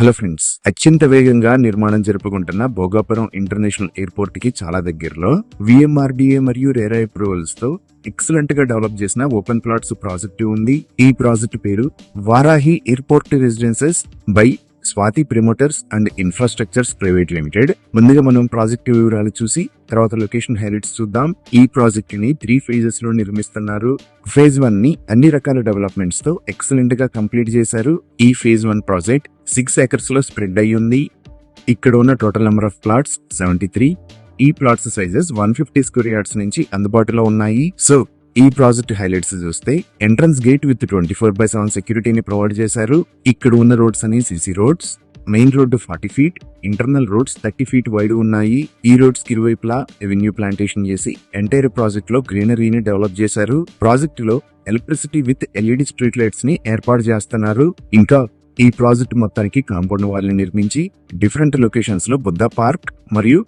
Hello friends, అత్యంత వేగంగా నిర్మాణం జరుపుకుంటున్న భోగాపురం ఇంటర్నేషనల్ ఎయిర్పోర్ట్ కి చాలా దగ్గరలో విఎంఆర్డీఏ మరియు రేరా అప్రూవల్స్ తో ఎక్సలెంట్ గా డెవలప్ చేసిన ఓపెన్ ప్లాట్స్ ప్రాజెక్టు ఉంది. ఈ ప్రాజెక్టు పేరు Varahi airport residences by Swathi promoters and infrastructures private limited. ముందుగా మనం ప్రాజెక్టు వివరాలు చూసి తర్వాత లొకేషన్ హైలైట్స్ చూద్దాం. ఈ ప్రాజెక్ట్ ని 3 phases లో నిర్మిస్తున్నారు. ఫేజ్ 1 ని అన్ని రకాల డెవలప్మెంట్స్ తో ఎక్సలెంట్ గా కంప్లీట్ చేశారు. ఈ ఫేజ్ 1 ప్రాజెక్ట్ 6 acres లో స్ప్రెడ్ అయి ఉంది. ఇక్కడ ఉన్న టోటల్ నెంబర్ ఆఫ్ ప్లాట్స్ 73. ఈ ప్లాట్స్ సైజెస్ 150 square yards నుంచి అందుబాటులో ఉన్నాయి. సో ఈ ప్రాజెక్ట్ హైలైట్స్ చూస్తే ఎంట్రన్స్ గేట్ విత్ 24/7 సెక్యూరిటీని ప్రొవైడ్ చేశారు. ఇక్కడ ఉన్న రోడ్స్ అని CC roads, main road 40 feet, internal roads 30 feet wide ఉన్నాయి. ఈ రోడ్స్ కి ఇరువైపులా ఎవెన్యూ ప్లాంటేషన్ చేసి ఎంటైర్ ప్రాజెక్ట్ లో గ్రీనరీని డెవలప్ చేశారు. ప్రాజెక్ట్ లో electricity with LED street lights ని ఏర్పాటు చేస్తున్నారు. ఇంకా ఈ ప్రాజెక్ట్ మొత్తానికి కాంపౌండ్ వాల్ ని నిర్మించి డిఫరెంట్ లొకేషన్స్ లో బుద్ధ పార్క్ మరియు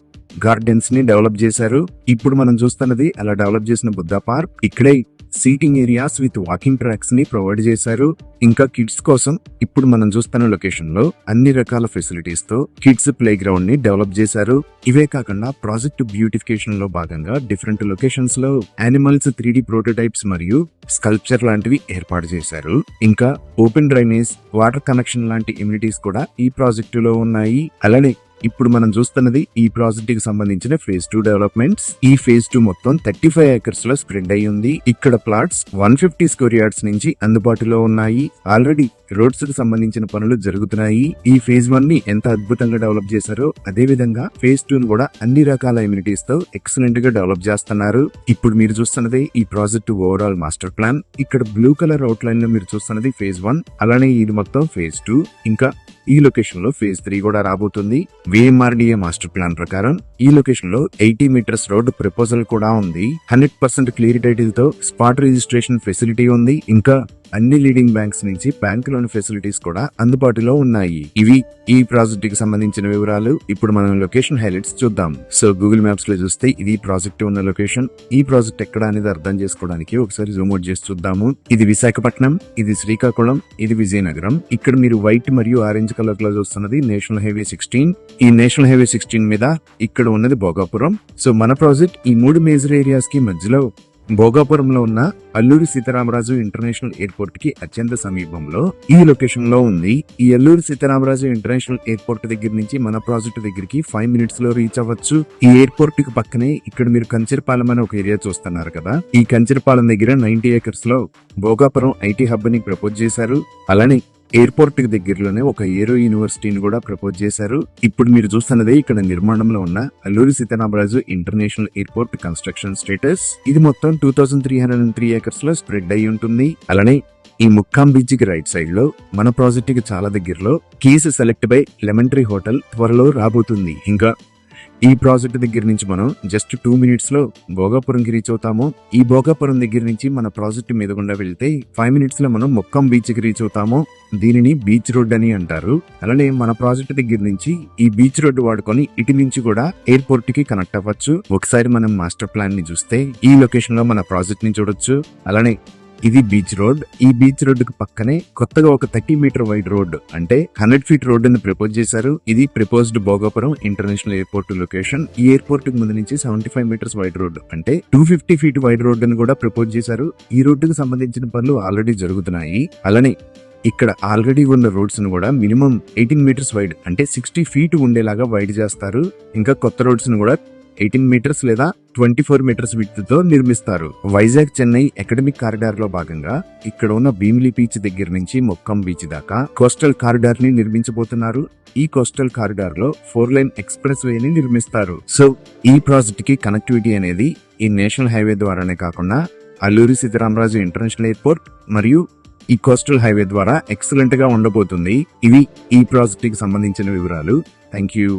గార్డెన్స్ ని డెవలప్ చేశారు. ఇప్పుడు మనం చూస్తున్నది అలా డెవలప్ చేసిన బుద్ధ పార్క్. ఇక్కడే seating areas with walking tracks ని ప్రొవైడ్ చేశారు. ఇంకా కిడ్స్ కోసం ఇప్పుడు మనం చూస్తున్న లొకేషన్ లో అన్ని రకాల ఫెసిలిటీస్ తో కిడ్స్ ప్లే గ్రౌండ్ ని డెవలప్ చేశారు. ఇవే కాకుండా ప్రాజెక్ట్ బ్యూటిఫికేషన్ లో భాగంగా డిఫరెంట్ లొకేషన్స్ లో యానిమల్స్ 3D ప్రోటోటైప్స్ మరియు స్కల్ప్చర్ లాంటివి ఏర్పాటు చేశారు. ఇంకా ఓపెన్ డ్రైనేజ్, వాటర్ కనెక్షన్ లాంటి ఇమ్యూనిటీస్ కూడా ఈ ప్రాజెక్టు లో ఉన్నాయి. అలానే ఇప్పుడు మనం చూస్తున్నది ఈ ప్రాజెక్ట్ కి సంబంధించిన ఫేజ్ 2 డెవలప్మెంట్స్. ఈ ఫేజ్ 2 మొత్తం 35 acres లో స్ప్రెడ్ అయి ఉంది. ఇక్కడ ప్లాట్స్ 150 square yards నుంచి అందుబాటులో ఉన్నాయి. ఆల్రెడీ రోడ్స్ కి సంబంధించిన పనులు జరుగుతున్నాయి. ఈ ఫేజ్ 1 ని ఎంత అద్భుతంగా డెవలప్ చేశారో అదే విధంగా ఫేజ్ 2 ను కూడా అన్ని రకాల ఇమ్యూనిటీస్ తో ఎక్సలెంట్ గా డెవలప్ చేస్తున్నారు. ఇప్పుడు మీరు చూస్తున్నది ఈ ప్రాజెక్ట్ ఓవరాల్ మాస్టర్ ప్లాన్. ఇక్కడ బ్లూ కలర్ అవుట్ లైన్ లో మీరు చూస్తున్నది ఫేజ్ 1. అలానే ఇది మొత్తం ఫేజ్ 2. ఇంకా ఈ లొకేషన్ లో ఫేజ్ 3 కూడా రాబోతుంది. విఎంఆర్డీఏ మాస్టర్ ప్లాన్ ప్రకారం ఈ లొకేషన్ లో 80 meters రోడ్ ప్రపోజల్ కూడా ఉంది. 100% క్లియర్ టైటిల్ తో స్పాట్ రిజిస్ట్రేషన్ ఫెసిలిటీ ఉంది. ఇంకా అన్ని లీడింగ్ బ్యాంక్స్ నుంచి బ్యాంక్ లోన్ ఫెసిలిటీస్ కూడా అందుబాటులో ఉన్నాయి. ఇవి ఈ ప్రాజెక్ట్ కి సంబంధించిన వివరాలు. ఇప్పుడు మనం లొకేషన్ హైలైట్స్ చూద్దాం. సో గూగుల్ మ్యాప్స్ లో చూస్తే ఇది ప్రాజెక్ట్ ఉన్న లొకేషన్. ఈ ప్రాజెక్ట్ ఎక్కడ అనేది అర్థం చేసుకోవడానికి ఒకసారి జూమ్ అవుట్ చేసి చూద్దాము. ఇది విశాఖపట్నం, ఇది శ్రీకాకుళం, ఇది విజయనగరం. ఇక్కడ మీరు వైట్ మరియు ఆరెంజ్ కలర్ లో చూస్తున్నది నేషనల్ హైవే 16. ఈ నేషనల్ హైవే 16 మీద ఇక్కడ ఉన్నది భోగాపురం. సో మన ప్రాజెక్ట్ ఈ 3 మేజర్ ఏరియాస్ కి మధ్యలో భోగాపురంలో ఉన్న అల్లూరి సీతారామరాజు ఇంటర్నేషనల్ ఎయిర్పోర్ట్ కి అత్యంత సమీపంలో ఈ లొకేషన్ లో ఉంది. ఈ అల్లూరి సీతారామరాజు ఇంటర్నేషనల్ ఎయిర్పోర్ట్ దగ్గర నుంచి మన ప్రాజెక్ట్ దగ్గరికి 5 minutes లో రీచ్ అవ్వచ్చు. ఈ ఎయిర్పోర్ట్ కి పక్కనే ఇక్కడ మీరు కంచరపాలెం అనే ఒక ఏరియా చూస్తున్నారు కదా. ఈ కంచరపాలెం దగ్గర 90 acres లో భోగాపురం ఐటీ హబ్ ని ప్రపోజ్ చేశారు. అలానే ఎయిర్పోర్ట్ కి దగ్గరలోనే ఒక ఏరో యూనివర్సిటీని కూడా ప్రపోజ్ చేశారు. ఇప్పుడు మీరు చూస్తున్నదే ఇక్కడ నిర్మాణంలో ఉన్న Alluri Sitaramaraju international airport construction status. ఇది మొత్తం 2303 acres లో స్ప్రెడ్ అయి ఉంటుంది. అలానే ఈ ముక్కాం బీచ్ కి రైట్ సైడ్ లో మన ప్రాజెక్ట్ కి చాలా దగ్గరలో keys select by lemon tree hotel త్వరలో రాబోతుంది. ఇంకా ఈ ప్రాజెక్ట్ దగ్గర నుంచి మనం జస్ట్ 2 minutes లో భోగాపురంకి రీచ్ అవుతాము. ఈ భోగాపురం దగ్గర నుంచి మన ప్రాజెక్ట్ మీద గుండా వెళ్తే 5 minutes లో మనం మొక్కం బీచ్ కి రీచ్ అవుతాము. దీనిని బీచ్ రోడ్ అని అంటారు. అలానే మన ప్రాజెక్ట్ దగ్గర నుంచి ఈ బీచ్ రోడ్ వాడుకొని ఇటు నుంచి కూడా ఎయిర్పోర్ట్ కి కనెక్ట్ అవ్వచ్చు. ఒకసారి మనం మాస్టర్ ప్లాన్ ని చూస్తే ఈ లొకేషన్ లో మన ప్రాజెక్ట్ ని చూడొచ్చు. అలానే ఇది బీచ్ రోడ్. ఈ బీచ్ రోడ్ కు పక్కనే కొత్తగా ఒక 30 meter వైడ్ రోడ్ అంటే 100 feet రోడ్ ని ప్రపోజ్ చేశారు. ఇది proposed Bhogapuram international airport location. ఈ ఎయిర్పోర్ట్ కు ముందు నుంచి 75 meters వైడ్ రోడ్ అంటే 250 feet వైడ్ రోడ్ ని కూడా ప్రపోజ్ చేశారు. ఈ రోడ్డు కు సంబంధించిన పనులు ఆల్రెడీ జరుగుతున్నాయి. అలానే ఇక్కడ ఆల్రెడీ ఉన్న రోడ్స్ ను కూడా మినిమం 18 meters వైడ్ అంటే 60 feet ఉండేలాగా వైడ్ చేస్తారు. ఇంకా కొత్త రోడ్స్ ను కూడా 18 meters లేదా 24 meters విడ్త్ తో నిర్మిస్తారు. వైజాగ్ చెన్నై అకాడమిక్ కారిడార్ లో భాగంగా ఇక్కడ ఉన్న భీమిలి బీచ్ దగ్గర నుంచి మొక్కం బీచ్ దాకా కోస్టల్ కారిడార్ ని నిర్మించబోతున్నారు. ఈ కోస్టల్ కారిడార్ లో 4-lane ఎక్స్ప్రెస్ వే ని నిర్మిస్తారు. సో ఈ ప్రాజెక్ట్ కి కనెక్టివిటీ అనేది ఈ నేషనల్ హైవే ద్వారానే కాకుండా అల్లూరి సీతారామరాజు ఇంటర్నేషనల్ ఎయిర్పోర్ట్ మరియు ఈ కోస్టల్ హైవే ద్వారా ఎక్సలెంట్ గా ఉండబోతుంది. ఇవి ఈ ప్రాజెక్ట్ కి సంబంధించిన వివరాలు. Thank you.